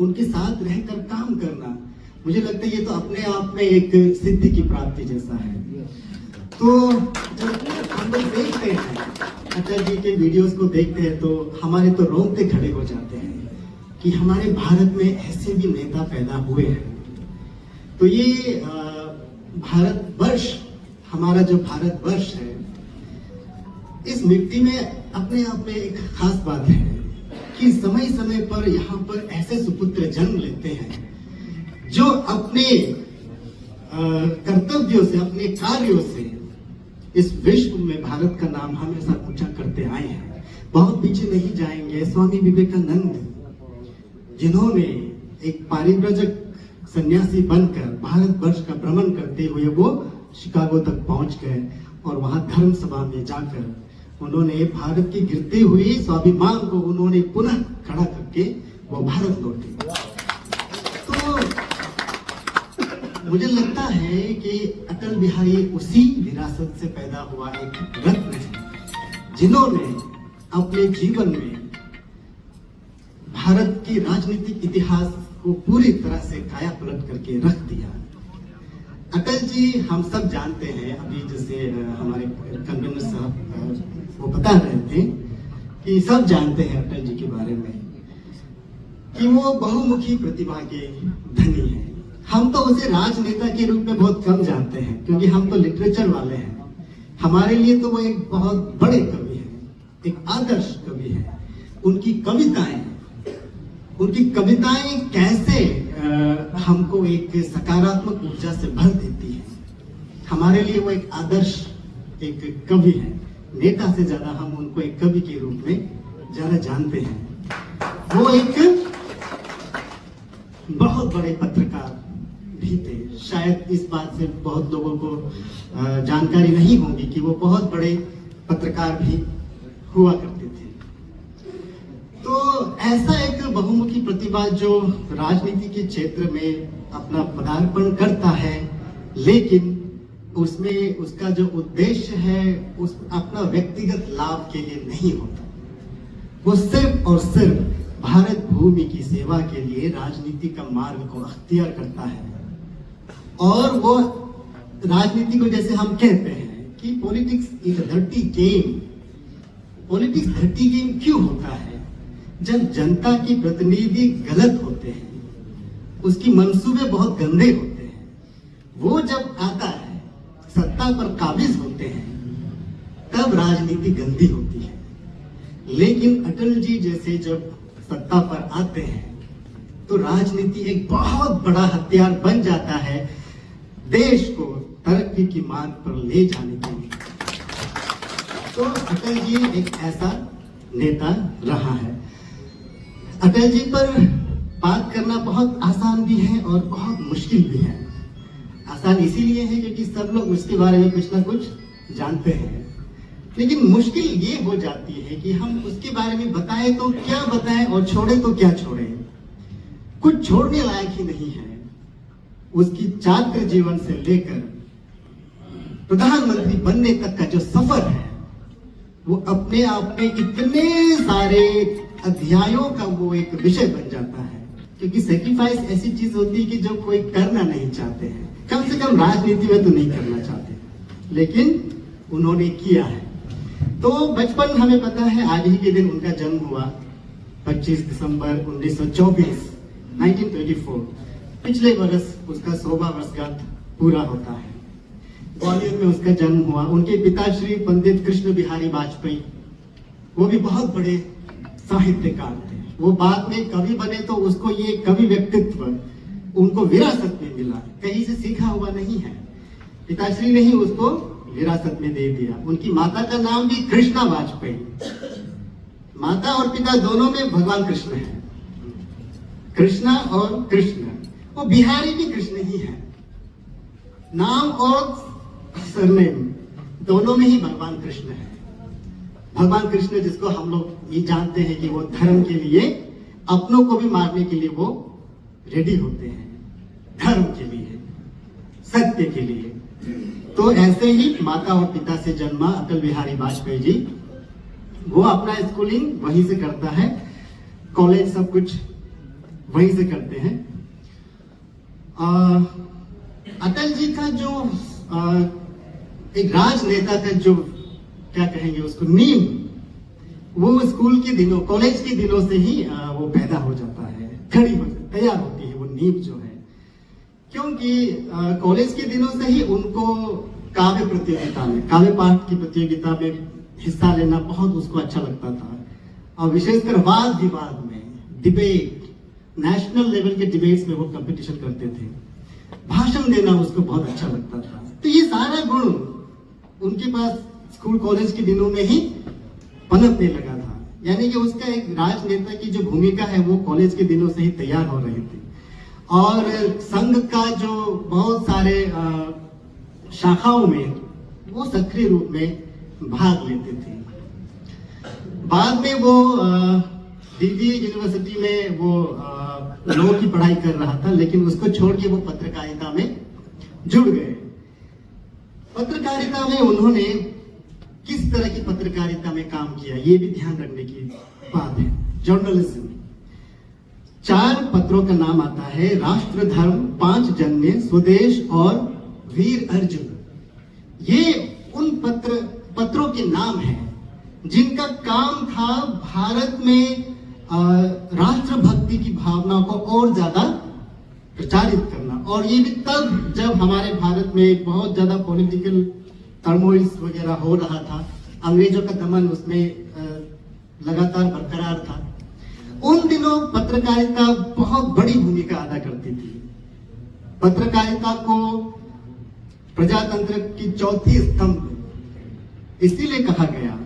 उनके साथ रहकर काम करना, मुझे लगता है ये तो अपने आप में एक सिद्धि की प्राप्ति जैसा है। तो जब हम लोग देखते हैं अटल जी के वीडियोस को देखते हैं तो हमारे तो रोंगटे खड़े हो जाते हैं कि हमारे भारत में ऐसे भी नेता पैदा हुए हैं। तो ये भारतवर्ष, हमारा जो भारतवर्ष है, इस मिट्टी में अपने आप में एक खास बात है कि समय समय पर यहाँ पर ऐसे सुपुत्र जन्म लेते हैं जो अपने कर्तव्यों से, अपने कार्यों से इस विश्व में भारत का नाम हमेशा ऊंचा करते आए हैं। बहुत पीछे नहीं जाएंगे, स्वामी विवेकानंद जिन्होंने एक पारिव्राजक सन्यासी बनकर भारतवर्ष का भ्रमण करते हुए वो शिकागो तक पहुंच गए और वहां धर्म सभा में जाकर उन्होंने भारत की गिरते हुए स्वाभिमान को उन्होंने पुनः खड़ा करके वो भारत लौटे। तो मुझे लगता है कि अटल बिहारी उसी विरासत से पैदा हुआ एक रत्न है जिन्होंने अपने जीवन में भारत की राजनीतिक इतिहास को पूरी तरह से काया पलट करके रख दिया। अटल जी हम सब जानते हैं, अभी जैसे हमारे कन्वीनर साहब वो बता रहे थे कि सब जानते हैं अटल जी के बारे में कि वो बहुमुखी प्रतिभा के धनी हैं। हम तो उसे राजनेता के रूप में बहुत कम जानते हैं क्योंकि हम तो लिटरेचर वाले हैं। हमारे लिए तो वो एक बहुत बड़े कवि हैं, एक आदर्श कवि हैं। उनकी कविताएं कैसे हमको एक सकारात्मक ऊर्जा से भर देती है। हमारे लिए वो एक आदर्श एक कवि है। नेता से ज्यादा हम उनको एक कवि के रूप में ज्यादा जानते हैं। वो एक बहुत बड़े पत्रकार भी थे। शायद इस बात से बहुत लोगों को जानकारी नहीं होगी कि वो बहुत बड़े पत्रकार भी हुआ करते थे। तो ऐसा एक बहुमुखी प्रतिभा जो राजनीति के क्षेत्र में अपना पदार्पण करता है, लेकिन उसमें उसका जो उद्देश्य है उस अपना व्यक्तिगत लाभ के लिए नहीं होता। वो सिर्फ और सिर्फ भारत भूमि की सेवा के लिए राजनीति का मार्ग को अख्तियार करता है। और वो राजनीति को जैसे हम कहते हैं कि politics is a dirty game. Politics dirty game क्यों होता है? जब जनता के प्रतिनिधि गलत होते हैं, उसकी मंसूबे बहुत गंदे होते हैं, वो जब आता है, सत्ता पर काबिज होते हैं, तब राजनीति गंदी होती है। लेकिन अटल जी जैसे जब सत्ता पर आते हैं तो राजनीति एक बहुत बड़ा हथियार बन जाता है देश को तरक्की की मार्ग पर ले जाने के लिए। तो अटल जी एक ऐसा नेता रहा है। अटल जी पर बात करना बहुत आसान भी है और बहुत मुश्किल भी है। आसान इसीलिए है क्योंकि सब लोग उसके बारे में कुछ ना कुछ जानते हैं, लेकिन मुश्किल ये हो जाती है कि हम उसके बारे में बताएं तो क्या बताएं और छोड़ें तो क्या छोड़ें। कुछ छोड़ने लायक ही नहीं है। उसकी छात्र जीवन से लेकर प्रधानमंत्री बनने तक का जो सफर है वो अपने आप में इतने सारे अध्यायों का वो एक विषय बन जाता है। क्योंकि सेक्रीफाइस ऐसी चीज होती है कि जो कोई करना नहीं चाहते हैं, कम से कम राजनीति में तो नहीं करना चाहते, लेकिन उन्होंने किया है। तो बचपन हमें पता है, आज ही के दिन उनका जन्म हुआ 25 दिसंबर 1924 1924। पिछले वर्ष उसका 100वां वर्षगांठ पूरा होता है। ग्वालियर में उसका जन्म हुआ। उनके पिताश्री पंडित कृष्ण बिहारी वाजपेयी, वो भी बहुत बड़े साहित्यकार थे। वो बाद में कवि बने तो उसको ये कवि व्यक्तित्व उनको विरासत में मिला, कहीं से सीखा हुआ नहीं है। पिताश्री ने ही उसको विरासत में दे दिया। उनकी माता का नाम भी कृष्णा वाजपेयी। माता और पिता दोनों में भगवान कृष्ण है, कृष्णा और कृष्ण। वो बिहारी भी कृष्ण ही है। नाम और सरनेम दोनों में ही भगवान कृष्ण है। भगवान कृष्ण जिसको हम लोग ये जानते हैं कि वो धर्म के लिए, अपनों को भी मारने के लिए वो रेडी होते हैं, धर्म के लिए, सत्य के लिए। तो ऐसे ही माता और पिता से जन्मा अटल बिहारी वाजपेयी जी, वो अपना स्कूलिंग वहीं से करता है। कॉलेज सब कुछ वहीं से करते हैं। अटल जी का जो एक राजनेता का जो क्या कहेंगे उसको नींव, वो स्कूल के दिनों, कॉलेज के दिनों से ही वो पैदा हो जाता है, खड़ी हो तैयार होती है वो नींव जो है। क्योंकि कॉलेज के दिनों से ही उनको काव्य प्रतियोगिता में, काव्य पाठ की प्रतियोगिता में हिस्सा लेना बहुत उसको अच्छा लगता था। और विशेषकर वाद विवाद में, डिबेट, नेशनल लेवल के डिबेट्स में वो कंपटीशन करते थे। भाषण देना उसको बहुत अच्छा लगता था। तो ये सारा गुण उनके पास स्कूल कॉलेज के दिनों में ही पनपने लगा था। यानी कि उसका एक राजनेता की जो भूमिका है वो कॉलेज के दिनों से ही तैयार हो रही थी। और संघ का जो बहुत सारे शाखाओं में वो सक्रिय रूप में भाग लेते थे। बाद में वो दिल्ली यूनिवर्सिटी में वो लॉ की पढ़ाई कर रहा था, लेकिन उसको छोड़ के वो पत्रकारिता में जुड़ गए। पत्रकारिता में उन्होंने किस तरह की पत्रकारिता में काम किया, ये भी ध्यान रखने की बात है। जर्नलिज्म, 4 पत्रों का नाम आता है, राष्ट्रधर्म, 5 जन्य, स्वदेश और वीर अर्जुन। ये उन पत्रों के नाम हैं जिनका काम था भारत में राष्ट्रभक्ति की भावना को और ज्यादा प्रचारित करना। और ये भी तब जब हमारे भारत में बहुत ज्यादा पॉलिटिकल टर्मोइल्स वगैरह हो रहा था, अंग्रेजों का दमन उसमें लगातार बरकरार था। उन दिनों पत्रकारिता बहुत बड़ी भूमिका अदा करती थी। पत्रकारिता को प्रजातंत्र की चौथी स्तंभ इसीलिए कहा गया